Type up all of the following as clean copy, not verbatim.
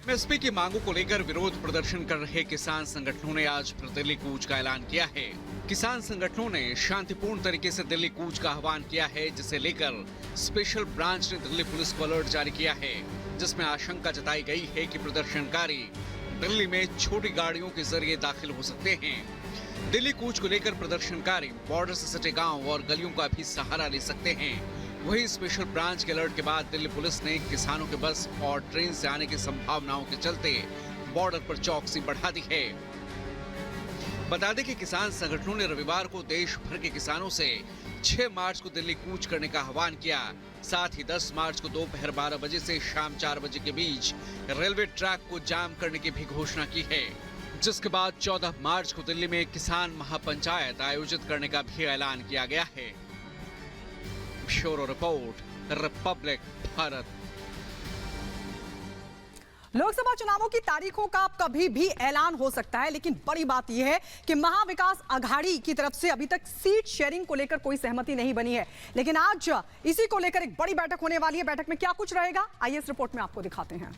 MSP की मांगों को लेकर विरोध प्रदर्शन कर रहे किसान संगठनों ने आज फिर दिल्ली कूच का ऐलान किया है। किसान संगठनों ने शांतिपूर्ण तरीके से दिल्ली कूच का आह्वान किया है, जिसे लेकर स्पेशल ब्रांच ने दिल्ली पुलिस को अलर्ट जारी किया है, जिसमें आशंका जताई गई है कि प्रदर्शनकारी दिल्ली में छोटी गाड़ियों के जरिए दाखिल हो सकते हैं। दिल्ली कूच को लेकर प्रदर्शनकारी बॉर्डर से सटे गांव और गलियों का भी सहारा ले सकते हैं। वही स्पेशल ब्रांच के अलर्ट के बाद दिल्ली पुलिस ने किसानों के बस और ट्रेन से आने की संभावनाओं के चलते बॉर्डर पर चौकसी बढ़ा दी है। बता दें कि किसान संगठनों ने रविवार को देश भर के किसानों से 6 मार्च को दिल्ली कूच करने का आह्वान किया। साथ ही 10 मार्च को दोपहर 12 बजे से शाम 4 बजे के बीच रेलवे ट्रैक को जाम करने की भी घोषणा की है, जिसके बाद 14 मार्च को दिल्ली में किसान महापंचायत आयोजित करने का भी ऐलान किया गया है। Bureau report, Republic Bharat. Lok Sabha चुनावों की तारीखों का कभी भी ऐलान हो सकता है, लेकिन बड़ी बात यह है कि महाविकास आघाड़ी की तरफ से अभी तक सीट शेयरिंग को लेकर कोई सहमति नहीं बनी है। लेकिन आज इसी को लेकर एक बड़ी बैठक होने वाली है। बैठक में क्या कुछ रहेगा, आइए इस रिपोर्ट में आपको दिखाते हैं।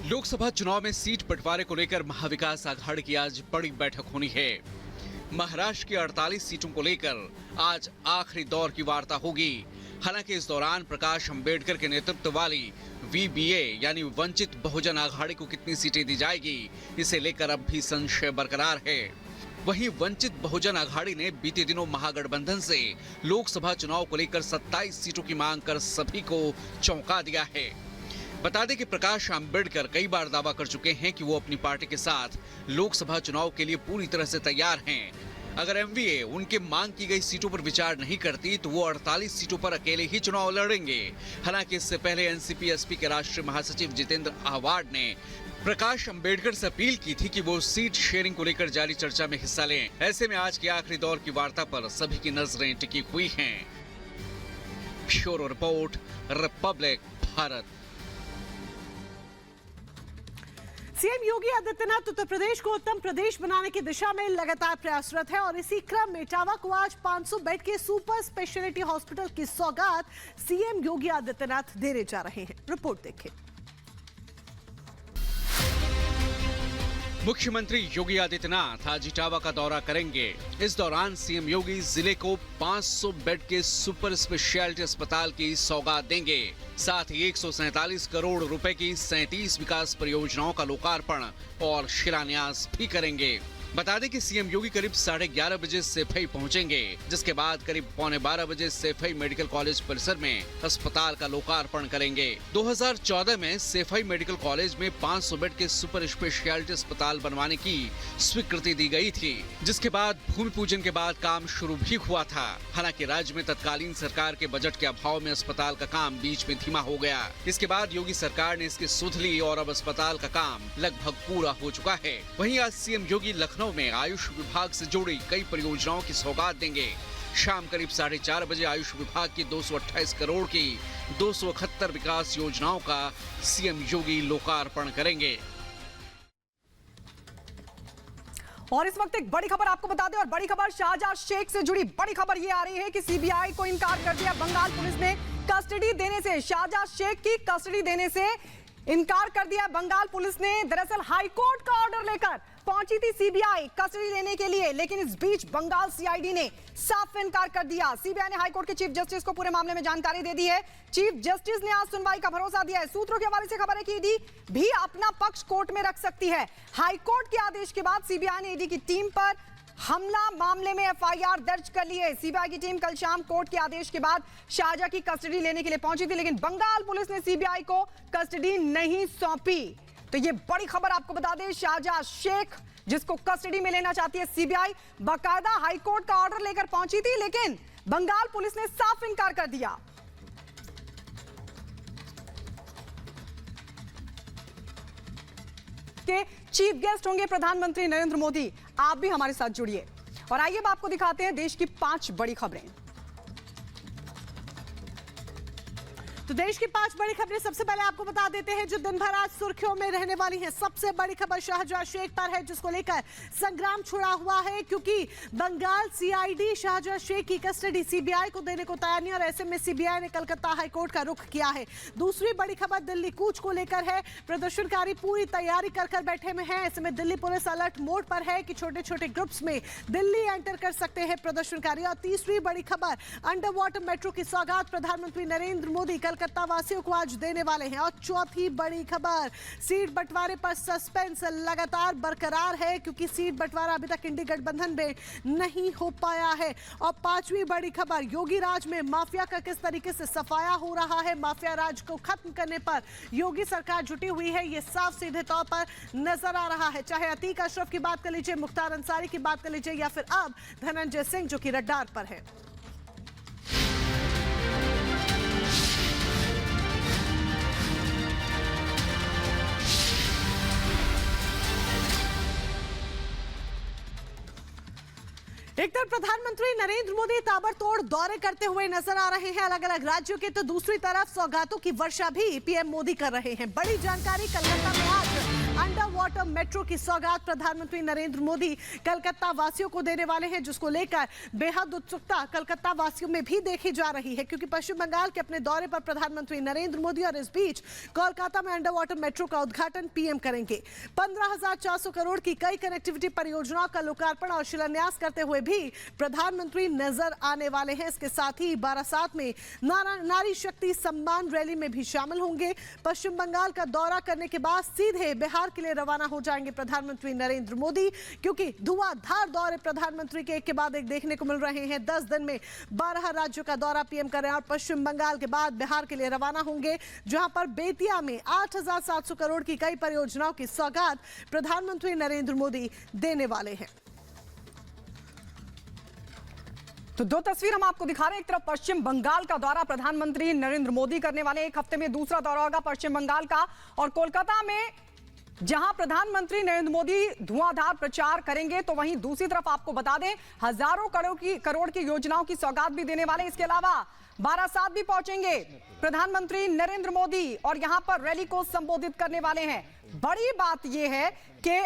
लोकसभा चुनाव में सीट बंटवारे को लेकर महाविकास आघाड़ी की आज बड़ी बैठक होनी है। महाराष्ट्र की 48 सीटों को लेकर आज आखिरी दौर की वार्ता होगी। हालांकि इस दौरान प्रकाश अंबेडकर के नेतृत्व वाली वीबीए यानी वंचित बहुजन आघाड़ी को कितनी सीटें दी जाएगी, इसे लेकर अब भी संशय बरकरार है। वहीं वंचित बहुजन आघाड़ी ने बीते दिनों महागठबंधन से लोकसभा चुनाव को लेकर 27 सीटों की मांग कर सभी को चौंका दिया है। बता दें कि प्रकाश अंबेडकर कई बार दावा कर चुके हैं कि वो अपनी पार्टी के साथ लोकसभा चुनाव के लिए पूरी तरह से तैयार हैं। अगर एमवीए उनके मांग की गई सीटों पर विचार नहीं करती तो वो 48 सीटों पर अकेले ही चुनाव लड़ेंगे। हालांकि इससे पहले एनसीपी-एसपी के राष्ट्रीय महासचिव जितेंद्र आह्वाड ने प्रकाश अंबेडकर से अपील की थी कि वो सीट शेयरिंग को लेकर जारी चर्चा में हिस्सा लें। ऐसे में आज की आखिरी दौर की वार्ता पर सभी की नजरें टिकी हुई हैं। Bureau report, Republic Bharat. CM Yogi Adityanath Uttar Pradesh को उत्तम प्रदेश बनाने की दिशा में लगातार प्रयासरत है और इसी क्रम में इटावा को आज 500 बेड के सुपर स्पेशलिटी हॉस्पिटल की सौगात सीएम योगी आदित्यनाथ देने जा रहे हैं। रिपोर्ट देखें। मुख्यमंत्री योगी आदित्यनाथ आज इटावा का दौरा करेंगे। इस दौरान सीएम योगी जिले को 500 बेड के सुपर स्पेशलिटी अस्पताल की सौगात देंगे। साथ ही 147 करोड़ रुपए की 37 विकास परियोजनाओं का लोकार्पण और शिलान्यास भी करेंगे। बता दें कि सीएम योगी करीब 11:30 बजे सेफई पहुंचेंगे, जिसके बाद करीब 11:15 बजे सेफई मेडिकल कॉलेज परिसर में अस्पताल का लोकार्पण करेंगे। 2014 में सेफई मेडिकल कॉलेज में 500 बेड के सुपर स्पेशलिटी अस्पताल बनवाने की स्वीकृति दी गई थी, जिसके बाद भूमि पूजन के बाद काम शुरू भी हुआ था। हालांकि राज्य में तत्कालीन सरकार के बजट के अभाव में अस्पताल का काम बीच में धीमा हो गया। इसके बाद योगी सरकार ने इसकी सुध ली और अब अस्पताल का काम लगभग पूरा हो चुका है। वहीं आज सीएम योगी लखनऊ में आयुष विभाग से जुड़ी कई परियोजनाओं की सौगात देंगे। शाम करीब 4:30 बजे आयुष विभाग की 228 करोड़ की 271 विकास योजनाओं का सीएम योगी लोकार्पण करेंगे। और इस वक्त एक बड़ी खबर आपको बता दें, और बड़ी खबर शाहजहां शेख से जुड़ी बड़ी खबर ये आ रही है कि सीबीआई को इनकार कर दिया बंगाल पुलिस ने कस्टडी देने से। शाहजहां शेख की कस्टडी देने से इनकार कर दिया बंगाल पुलिस ने। दरअसल हाईकोर्ट का ऑर्डर लेकर पहुंची थी सीबीआई कस्टडी लेने के लिए, लेकिन इस बीच बंगाल सीआईडी ने साफ इनकार कर दिया। सीबीआई ने हाईकोर्ट के चीफ जस्टिस को पूरे मामले में जानकारी दे दी है। चीफ जस्टिस ने आज सुनवाई का भरोसा दिया है। सूत्रों के हवाले से खबर है कि ईडी भी अपना पक्ष कोर्ट में रख सकती है। हाईकोर्ट के आदेश के बाद सीबीआई ने ईडी की टीम पर हमला मामले में एफआईआर दर्ज कर ली है। सीबीआई की टीम कल शाम कोर्ट के आदेश के बाद शाहजहां की कस्टडी लेने के लिए पहुंची थी, लेकिन बंगाल पुलिस ने सीबीआई को कस्टडी नहीं सौंपी। तो ये बड़ी खबर आपको बता दें, शाहजहां शेख जिसको कस्टडी में लेना चाहती है सीबीआई, बाकायदा हाईकोर्ट का ऑर्डर लेकर पहुंची थी, लेकिन बंगाल पुलिस ने साफ इनकार कर दिया। के चीफ गेस्ट होंगे प्रधानमंत्री नरेंद्र मोदी। आप भी हमारे साथ जुड़िए और आइए अब आपको दिखाते हैं देश की 5 बड़ी खबरें। तो देश की 5 बड़ी खबरें सबसे पहले आपको बता देते हैं जो दिन भर आज सुर्खियों में रहने वाली हैं। सबसे बड़ी खबर शाहजहां शेख पर है, जिसको लेकर संग्राम छुड़ा हुआ है, क्योंकि बंगाल सीआईडी शाहजहां शेख की कस्टडी सीबीआई को देने को तैयार नहीं और ऐसे में सीबीआई ने कलकत्ता हाईकोर्ट का रुख किया है। दूसरी बड़ी खबर दिल्ली कूच को लेकर है। प्रदर्शनकारी पूरी तैयारी कर बैठे में है। ऐसे में दिल्ली पुलिस अलर्ट मोड पर है कि छोटे छोटे ग्रुप्स में दिल्ली एंटर कर सकते हैं प्रदर्शनकारी। और तीसरी बड़ी खबर अंडर वाटर मेट्रो की सौगात प्रधानमंत्री नरेंद्र मोदी कलकत्ता वासियों को आज देने वाले हैं। और चौथी बड़ी खबर सीट बंटवारे पर सस्पेंस लगातार बरकरार है, क्योंकि सीट बंटवारा अभी तक इंडी गठबंधन में नहीं हो पाया है। और पांचवी बड़ी खबर योगी राज में माफिया का किस तरीके से सफाया हो रहा है। माफिया राज को खत्म करने पर योगी सरकार जुटी हुई है, ये साफ सीधे तौर पर नजर आ रहा है। चाहे अतीक अशरफ की बात कर लीजिए, मुख्तार अंसारी की बात कर लीजिए, या फिर अब धनंजय सिंह जो कि रडार पर है। एक तरफ प्रधानमंत्री नरेंद्र मोदी ताबड़तोड़ दौरे करते हुए नजर आ रहे हैं अलग अलग राज्यों के, तो दूसरी तरफ सौगातों की वर्षा भी पीएम मोदी कर रहे हैं। बड़ी जानकारी कलकत्ता में आज अंडर वाटर मेट्रो की सौगात प्रधानमंत्री नरेंद्र मोदी कलकत्ता वासियों को देने वाले हैं, जिसको लेकर बेहद उत्सुकता कलकत्ता वासियों में भी देखी जा रही है, क्योंकि पश्चिम बंगाल के अपने दौरे पर प्रधानमंत्री नरेंद्र मोदी और इस बीच कोलकाता में अंडर वाटर मेट्रो का उद्घाटन पीएम करेंगे। 15,400 करोड़ की कई कनेक्टिविटी परियोजनाओं का लोकार्पण और शिलान्यास करते हुए भी प्रधानमंत्री नजर आने वाले हैं। इसके साथ ही बारासात में नारी शक्ति सम्मान रैली में भी शामिल होंगे। पश्चिम बंगाल का दौरा करने के बाद सीधे बिहार के लिए रवाना हो जाएंगे प्रधानमंत्री नरेंद्र मोदी, क्योंकि धुआंधार दौरे प्रधानमंत्री के एक के बाद एक देखने को मिल रहे हैं। 10 दिन में 12 राज्यों का दौरा पीएम कर रहे हैं और पश्चिम बंगाल के बाद बिहार के लिए रवाना होंगे, जहां पर बेतिया में 8,700 करोड़ की कई परियोजनाओं की सौगात प्रधानमंत्री नरेंद्र मोदी देने वाले हैं। तो दो तस्वीर हम आपको दिखा रहे हैं। एक तरफ पश्चिम बंगाल का दौरा प्रधानमंत्री नरेंद्र मोदी करने वाले, एक हफ्ते में दूसरा दौरा होगा पश्चिम बंगाल का। और कोलकाता में जहां प्रधानमंत्री नरेंद्र मोदी धुआंधार प्रचार करेंगे, तो वहीं दूसरी तरफ आपको बता दें हजारों करोड़ की योजनाओं की सौगात भी देने वाले। इसके अलावा बारासात भी पहुंचेंगे प्रधानमंत्री नरेंद्र मोदी और यहां पर रैली को संबोधित करने वाले हैं। बड़ी बात यह है कि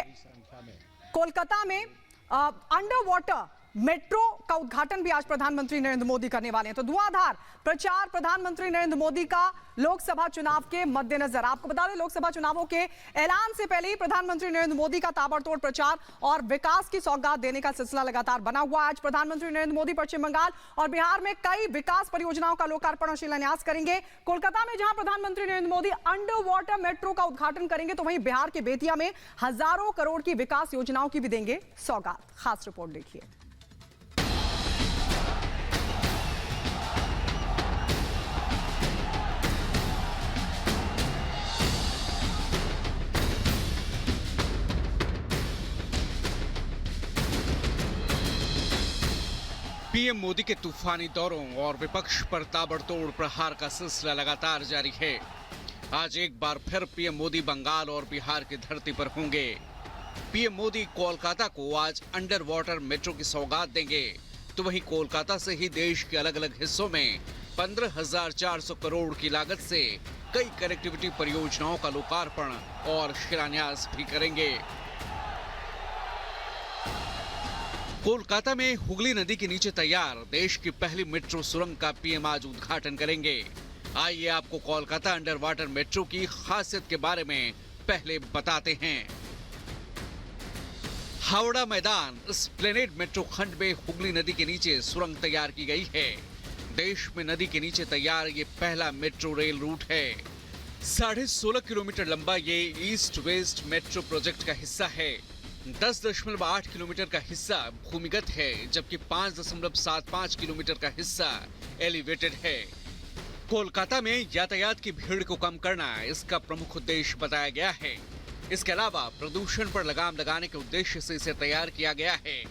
कोलकाता में अंडर वाटर मेट्रो का उद्घाटन भी आज प्रधानमंत्री नरेंद्र मोदी करने वाले हैं। तो धुआंधार प्रचार प्रधानमंत्री नरेंद्र मोदी का लोकसभा चुनाव के मद्देनजर। आपको बता दें लोकसभा चुनावों के ऐलान से पहले ही प्रधानमंत्री नरेंद्र मोदी का ताबड़तोड़ प्रचार और विकास की सौगात देने का सिलसिला लगातार बना हुआ। आज प्रधानमंत्री नरेंद्र मोदी पश्चिम बंगाल और बिहार में कई विकास परियोजनाओं का लोकार्पण और शिलान्यास करेंगे। कोलकाता में जहां प्रधानमंत्री Narendra Modi under water metro का उद्घाटन करेंगे, तो वहीं बिहार के बेतिया में हजारों करोड़ की विकास योजनाओं की भी देंगे सौगात। खास रिपोर्ट देखिए। पीएम मोदी के तूफानी दौरों और विपक्ष पर ताबड़तोड़ प्रहार का सिलसिला लगातार जारी है। आज एक बार फिर पीएम मोदी बंगाल और बिहार की धरती पर होंगे। पीएम मोदी कोलकाता को आज अंडर वाटर मेट्रो की सौगात देंगे, तो वहीं कोलकाता से ही देश के अलग अलग हिस्सों में 15,400 करोड़ की लागत से कई कनेक्टिविटी परियोजनाओं का लोकार्पण और शिलान्यास भी करेंगे। कोलकाता में हुगली नदी के नीचे तैयार देश की पहली मेट्रो सुरंग का पीएम आज उद्घाटन करेंगे। आइए आपको कोलकाता अंडर वाटर मेट्रो की खासियत के बारे में पहले बताते हैं। हावड़ा मैदान एस्प्लेनेड मेट्रो खंड में हुगली नदी के नीचे सुरंग तैयार की गई है। देश में नदी के नीचे तैयार ये पहला मेट्रो रेल रूट है। 16.5 किलोमीटर लंबा ये ईस्ट वेस्ट मेट्रो प्रोजेक्ट का हिस्सा है। 10.8 किलोमीटर का हिस्सा भूमिगत है, जबकि 5.75 किलोमीटर का हिस्सा एलिवेटेड है। कोलकाता में यातायात की भीड़ को कम करना इसका प्रमुख उद्देश्य बताया गया है। इसके अलावा प्रदूषण पर लगाम लगाने के उद्देश्य से इसे तैयार किया गया है।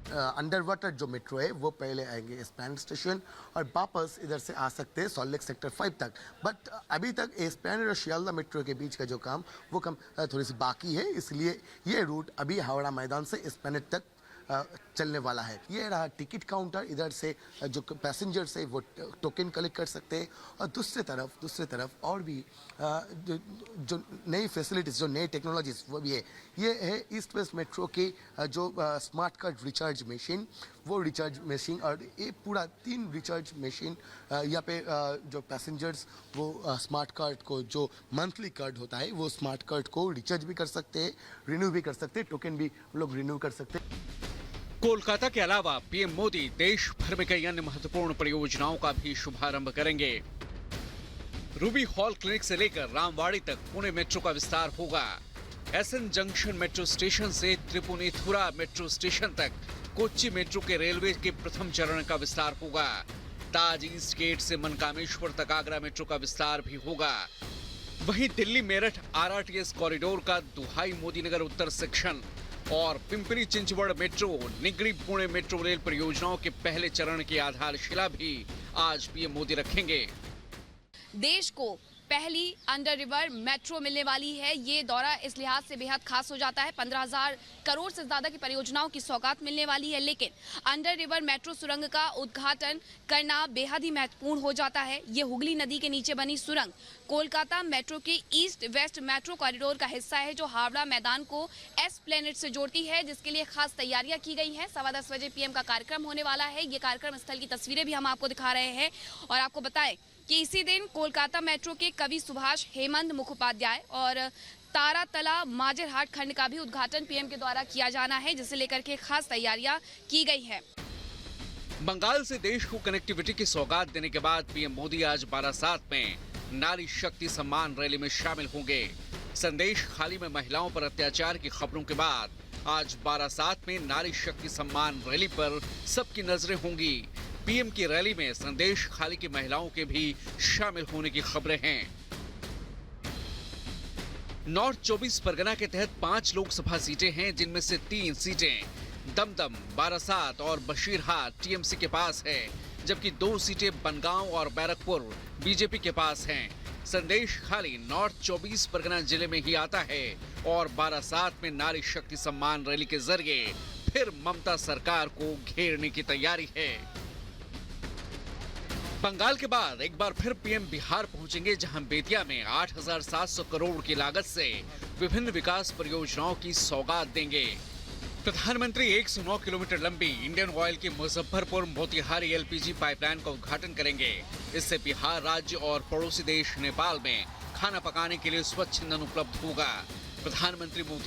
अंडर वाटर जो मेट्रो है वो पहले आएंगे एस्प्लैनेड स्टेशन और वापस इधर से आ सकते हैं सॉल्ट लेक सेक्टर 5 तक। बट अभी तक एस्प्लैनेड और शियालदा मेट्रो के बीच का जो काम वो थोड़ी सी बाकी है, इसलिए ये रूट अभी हावड़ा मैदान से एस्प्लैनेड तक चलने वाला है। ये रहा टिकट काउंटर, इधर से जो पैसेंजर्स है वो टोकन कलेक्ट कर सकते हैं। और दूसरी तरफ और भी जो नई फैसिलिटीज़, जो नई टेक्नोलॉजीज वो भी है। ये है ईस्ट वेस्ट मेट्रो की जो स्मार्ट कार्ड रिचार्ज मशीन, वो रिचार्ज मशीन, और ये पूरा 3 रिचार्ज मशीन यहाँ पे जो पैसेंजर्स वो स्मार्ट कार्ड को, जो मंथली कार्ड होता है वो स्मार्ट कार्ड को रिचार्ज भी कर सकते हैं, रिन्यू भी कर सकते हैं, टोकन भी लोग रिन्यू कर सकते हैं। कोलकाता के अलावा पीएम मोदी देश भर में कई अन्य महत्वपूर्ण परियोजनाओं का भी शुभारंभ करेंगे। रूबी हॉल क्लिनिक से लेकर रामवाड़ी तक पुणे मेट्रो का विस्तार होगा। एसएन जंक्शन मेट्रो स्टेशन से त्रिपुनिथुरा मेट्रो स्टेशन तक कोच्चि मेट्रो के रेलवे के प्रथम चरण का विस्तार होगा। ताज ईस्ट गेट से मनकामेश्वर तक आगरा मेट्रो का विस्तार भी होगा। वहीं दिल्ली मेरठ आरआरटीएस कॉरिडोर का दुहाई मोदीनगर उत्तर सेक्शन और Pimpri Chinchwad metro, Nigdi Pune metro rail परियोजनाओं के पहले चरण की आधारशिला भी आज पीएम मोदी रखेंगे। देश को पहली अंडर रिवर मेट्रो मिलने वाली है। ये दौरा इस लिहाज से बेहद खास हो जाता है। 15,000 करोड़ से ज्यादा की परियोजनाओं की सौगात मिलने वाली है, लेकिन अंडर रिवर मेट्रो सुरंग का उद्घाटन करना बेहद ही महत्वपूर्ण हो जाता है। ये हुगली नदी के नीचे बनी सुरंग कोलकाता मेट्रो के ईस्ट वेस्ट मेट्रो कॉरिडोर का हिस्सा है, जो हावड़ा मैदान को एस्प्लेनेड से जोड़ती है, जिसके लिए खास तैयारियां की गई हैं। 10:15 बजे पीएम का कार्यक्रम होने वाला है। ये कार्यक्रम स्थल की तस्वीरें भी हम आपको दिखा रहे हैं और आपको बताएं कि इसी दिन कोलकाता मेट्रो के कवि सुभाष हेमंत मुखोपाध्याय और तारातला माजरहाट खंड का भी उद्घाटन पीएम के द्वारा किया जाना है, जिसे लेकर के खास तैयारियां की गई है। बंगाल से देश को कनेक्टिविटी की सौगात देने के बाद पीएम मोदी आज बारासात में नारी शक्ति सम्मान रैली में शामिल होंगे। संदेश खाली में महिलाओं पर अत्याचार की खबरों के बाद आज बारासात में नारी शक्ति सम्मान रैली पर सबकी नजरें होंगी। पीएम की रैली में संदेश खाली की महिलाओं के भी शामिल होने की खबरें हैं। नॉर्थ 24 परगना के तहत 5 लोकसभा सीटें हैं, जिनमें से 3 सीटें दमदम, बारासात और बशीरहाट टीएमसी के पास है, जबकि 2 सीटें बनगांव और बैरकपुर बीजेपी के पास हैं। संदेश खाली नॉर्थ 24 परगना जिले में ही आता है और बारासात में नारी शक्ति सम्मान रैली के जरिए फिर ममता सरकार को घेरने की तैयारी है। बंगाल के बाद एक बार फिर पीएम बिहार पहुंचेंगे, जहां बेतिया में 8,700 करोड़ की लागत से विभिन्न विकास परियोजनाओं की सौगात देंगे। प्रधानमंत्री 109 किलोमीटर लंबी इंडियन ऑयल की मुजफ्फरपुर मोतिहारी एलपीजी पाइपलाइन का उद्घाटन करेंगे। इससे बिहार राज्य और पड़ोसी देश नेपाल में खाना पकाने के लिए स्वच्छ ईंधन उपलब्ध होगा। प्रधानमंत्री मोदी